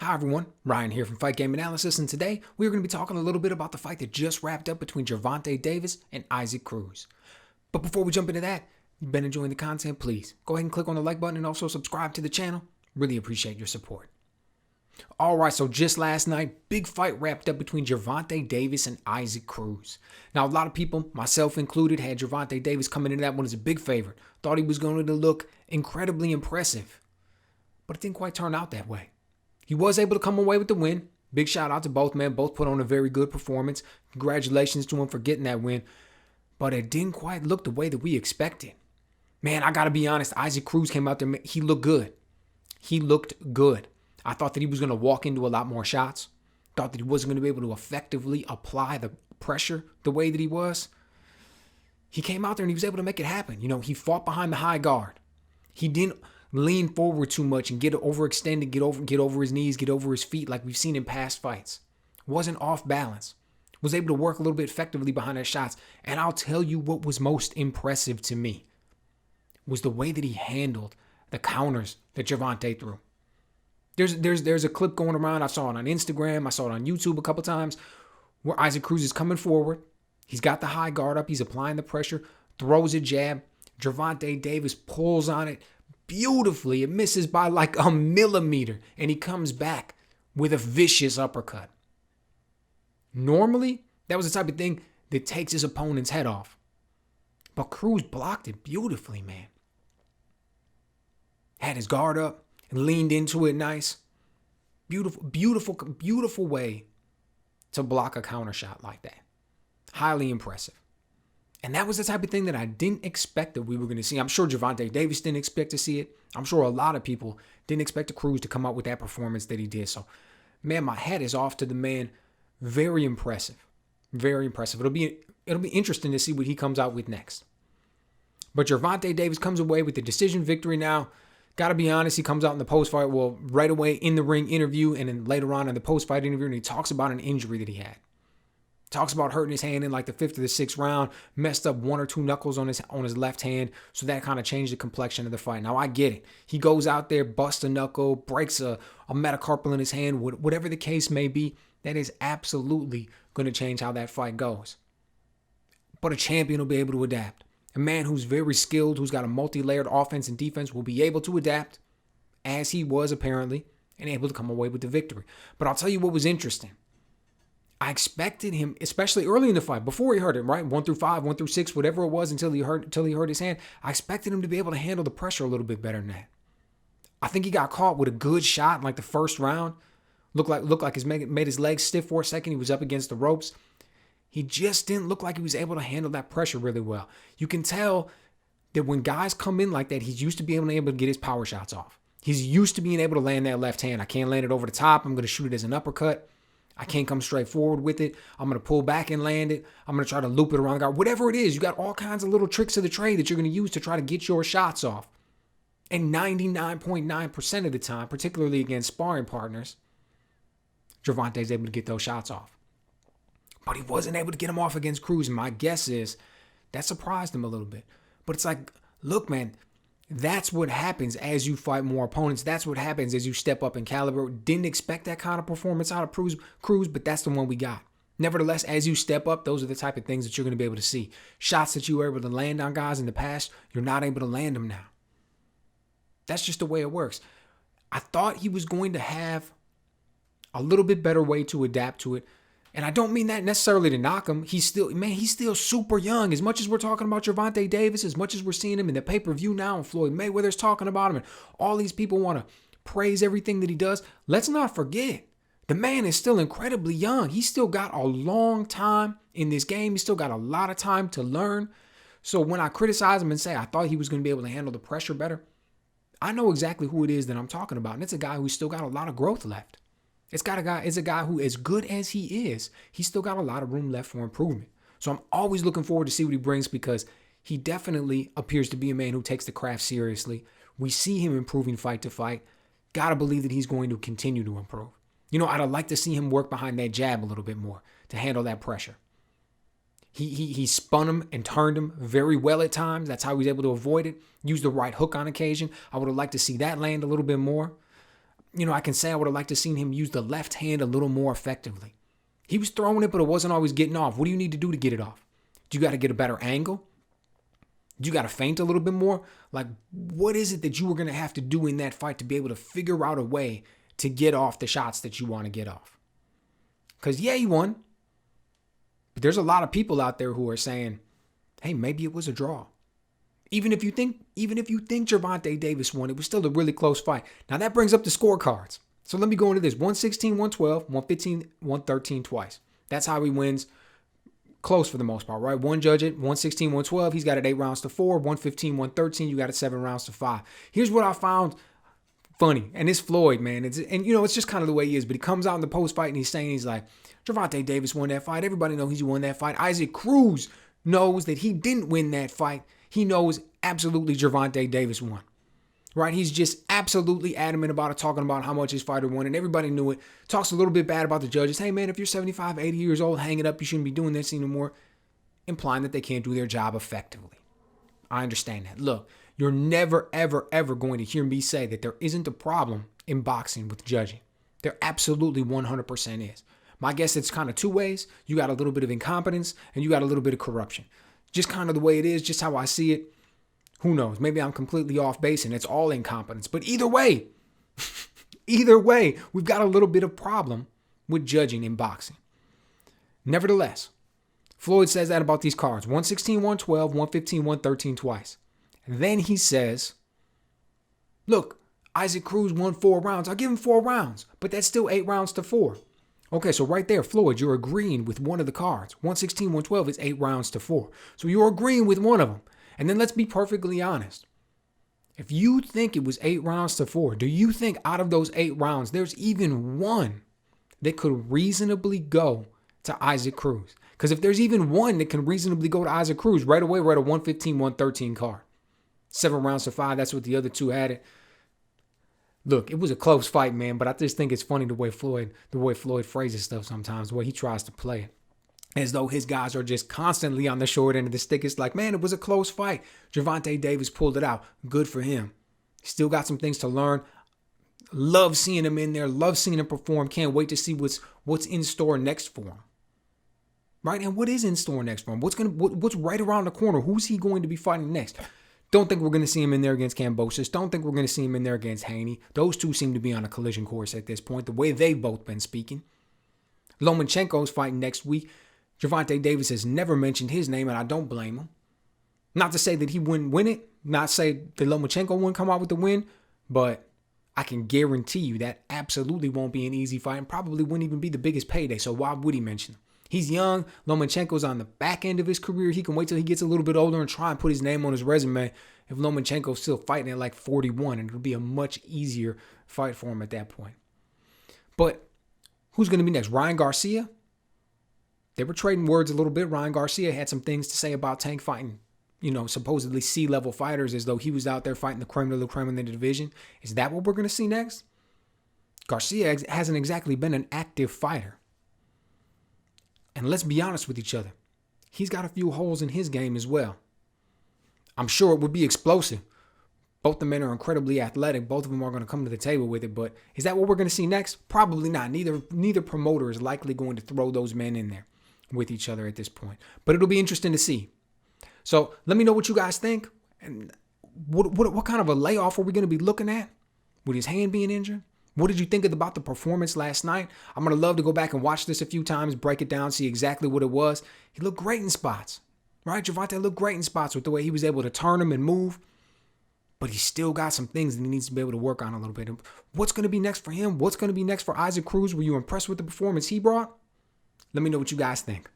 Hi everyone, Ryan here from Fight Game Analysis, and today we're going to be talking a little bit about the fight that just wrapped up between Gervonta Davis and Isaac Cruz. But before we jump into that, if you've been enjoying the content, please go ahead and click on the like button and also subscribe to the channel. Really appreciate your support. Alright, so just last night, big fight wrapped up between Gervonta Davis and Isaac Cruz. Now, a lot of people, myself included, had Gervonta Davis coming into that one as a big favorite. Thought he was going to look incredibly impressive. But it didn't quite turn out that way. He was able to come away with the win. Big shout out to both men. Both put on a very good performance. Congratulations to him for getting that win. But it didn't quite look the way that we expected. Man, I got to be honest. Isaac Cruz came out there. He looked good. He looked good. I thought that he was going to walk into a lot more shots. Thought that he wasn't going to be able to effectively apply the pressure the way that he was. He came out there and he was able to make it happen. You know, he fought behind the high guard. He didn't lean forward too much and get overextended, get over his knees, get over his feet like we've seen in past fights. Wasn't off balance. Was able to work a little bit effectively behind his shots. And I'll tell you what was most impressive to me was the way that he handled the counters that Gervonta threw. There's a clip going around. I saw it on Instagram. I saw it on YouTube a couple times where Isaac Cruz is coming forward. He's got the high guard up. He's applying the pressure, throws a jab. Gervonta Davis pulls on it beautifully. It misses by like a millimeter, and he comes back with a vicious uppercut. Normally, that was the type of thing that takes his opponent's head off. But Cruz blocked it beautifully, man. Had his guard up and leaned into it nice. Beautiful way to block a counter shot like that. Highly impressive. And that was the type of thing that I didn't expect that we were going to see. I'm sure Gervonta Davis didn't expect to see it. I'm sure a lot of people didn't expect the Cruz to come out with that performance that he did. So, man, my hat is off to the man. Very impressive. Very impressive. It'll be interesting to see what he comes out with next. But Gervonta Davis comes away with the decision victory now. Got to be honest, he comes out in the post-fight, well, right away in the ring interview and then later on in the post-fight interview, and he talks about an injury that he had. Talks about hurting his hand in like the 5th or the 6th round, messed up 1 or 2 knuckles on his left hand, so that kind of changed the complexion of the fight. Now, I get it. He goes out there, busts a knuckle, breaks a metacarpal in his hand, whatever the case may be, that is absolutely going to change how that fight goes. But a champion will be able to adapt. A man who's very skilled, who's got a multi-layered offense and defense will be able to adapt, as he was apparently, and able to come away with the victory. But I'll tell you what was interesting. I expected him, especially early in the fight, before he hurt him, right? 1 through 5, 1 through 6, whatever it was until he hurt his hand. I expected him to be able to handle the pressure a little bit better than that. I think he got caught with a good shot in like the first round. Looked like he made his legs stiff for a second. He was up against the ropes. He just didn't look like he was able to handle that pressure really well. You can tell that when guys come in like that, he's used to being able to get his power shots off. He's used to being able to land that left hand. I can't land it over the top. I'm going to shoot it as an uppercut. I can't come straight forward with it. I'm going to pull back and land it. I'm going to try to loop it around the guard. Whatever it is, you got all kinds of little tricks of the trade that you're going to use to try to get your shots off. And 99.9% of the time, particularly against sparring partners, Gervonta's able to get those shots off. But he wasn't able to get them off against Cruz. And my guess is that surprised him a little bit. But it's like, look, man, that's what happens as you fight more opponents. That's what happens as you step up in caliber. Didn't expect that kind of performance out of Cruz, but that's the one we got. Nevertheless, as you step up, those are the type of things that you're going to be able to see. Shots that you were able to land on guys in the past, you're not able to land them now. That's just the way it works. I thought he was going to have a little bit better way to adapt to it. And I don't mean that necessarily to knock him. He's still super young. As much as we're talking about Gervonta Davis, as much as we're seeing him in the pay-per-view now, and Floyd Mayweather's talking about him, and all these people want to praise everything that he does, let's not forget, the man is still incredibly young. He's still got a long time in this game. He's still got a lot of time to learn. So when I criticize him and say I thought he was going to be able to handle the pressure better, I know exactly who it is that I'm talking about. And it's a guy who's still got a lot of growth left. It's a guy who, as good as he is, he's still got a lot of room left for improvement. So I'm always looking forward to see what he brings because he definitely appears to be a man who takes the craft seriously. We see him improving fight to fight. Got to believe that he's going to continue to improve. You know, I'd like to see him work behind that jab a little bit more to handle that pressure. He spun him and turned him very well at times. That's how he was able to avoid it. Use the right hook on occasion. I would have liked to see that land a little bit more. I can say I would have liked to seen him use the left hand a little more effectively. He was throwing it, but it wasn't always getting off. What do you need to do to get it off? Do you got to get a better angle? Do you got to feint a little bit more? Like, what is it that you were going to have to do in that fight to be able to figure out a way to get off the shots that you want to get off? Because, yeah, he won. But there's a lot of people out there who are saying, hey, maybe it was a draw. Even if you think Gervonta Davis won, it was still a really close fight. Now, that brings up the scorecards. So let me go into this. 116, 112, 115, 113 twice. That's how he wins. Close for the most part, right? One judge it, 116, 112. He's got it 8 rounds to 4. 115, 113. You got it 7 rounds to 5. Here's what I found funny. And it's Floyd, man. It's just kind of the way he is. But he comes out in the post-fight and he's like, Gervonta Davis won that fight. Everybody knows he won that fight. Isaac Cruz knows that he didn't win that fight. He knows absolutely Gervonta Davis won. Right? He's just absolutely adamant about it, talking about how much his fighter won, and everybody knew it. Talks a little bit bad about the judges. Hey, man, if you're 75, 80 years old, hang it up. You shouldn't be doing this anymore. Implying that they can't do their job effectively. I understand that. Look, you're never, ever, ever going to hear me say that there isn't a problem in boxing with judging. There absolutely 100% is. My guess it's kind of two ways. You got a little bit of incompetence, and you got a little bit of corruption. Just kind of the way it is, just how I see it. Who knows? Maybe I'm completely off base and it's all incompetence. But either way, we've got a little bit of problem with judging in boxing. Nevertheless, Floyd says that about these cards. 116, 112, 115, 113 twice. And then he says, look, Isaac Cruz won 4 rounds. I'll give him 4 rounds, but that's still 8 rounds to 4. Okay, so right there, Floyd, you're agreeing with one of the cards. 116, 112 is 8 rounds to 4. So you're agreeing with one of them. And then let's be perfectly honest. If you think it was 8 rounds to 4, do you think out of those 8 rounds, there's even one that could reasonably go to Isaac Cruz? Because if there's even one that can reasonably go to Isaac Cruz, right away we're at a 115, 113 card. 7 rounds to 5, that's what the other two had it. Look, it was a close fight, man, but I just think it's funny the way Floyd phrases stuff sometimes, the way he tries to play it. As though his guys are just constantly on the short end of the stick. It's like, man, it was a close fight. Gervonta Davis pulled it out. Good for him. Still got some things to learn. Love seeing him in there. Love seeing him perform. Can't wait to see what's in store next for him. Right? And what is in store next for him? What's right around the corner? Who's he going to be fighting next? Don't think we're going to see him in there against Kambosos. Don't think we're going to see him in there against Haney. Those two seem to be on a collision course at this point, the way they've both been speaking. Lomachenko's fighting next week. Gervonta Davis has never mentioned his name, and I don't blame him. Not to say that he wouldn't win it, not say that Lomachenko wouldn't come out with the win, but I can guarantee you that absolutely won't be an easy fight and probably wouldn't even be the biggest payday, so why would he mention him? He's young. Lomachenko's on the back end of his career. He can wait till he gets a little bit older and try and put his name on his resume if Lomachenko's still fighting at like 41, and it'll be a much easier fight for him at that point. But who's going to be next? Ryan Garcia? They were trading words a little bit. Ryan Garcia had some things to say about Tank fighting, supposedly C-level fighters, as though he was out there fighting the creme de la creme in the division. Is that what we're going to see next? Garcia hasn't exactly been an active fighter. And let's be honest with each other. He's got a few holes in his game as well. I'm sure it would be explosive. Both the men are incredibly athletic. Both of them are going to come to the table with it. But is that what we're going to see next? Probably not. Neither promoter is likely going to throw those men in there with each other at this point. But it'll be interesting to see. So let me know what you guys think. And what kind of a layoff are we going to be looking at with his hand being injured? What did you think about the performance last night? I'm going to love to go back and watch this a few times, break it down, see exactly what it was. He looked great in spots, right? Gervonta looked great in spots with the way he was able to turn him and move. But he's still got some things that he needs to be able to work on a little bit. What's going to be next for him? What's going to be next for Isaac Cruz? Were you impressed with the performance he brought? Let me know what you guys think.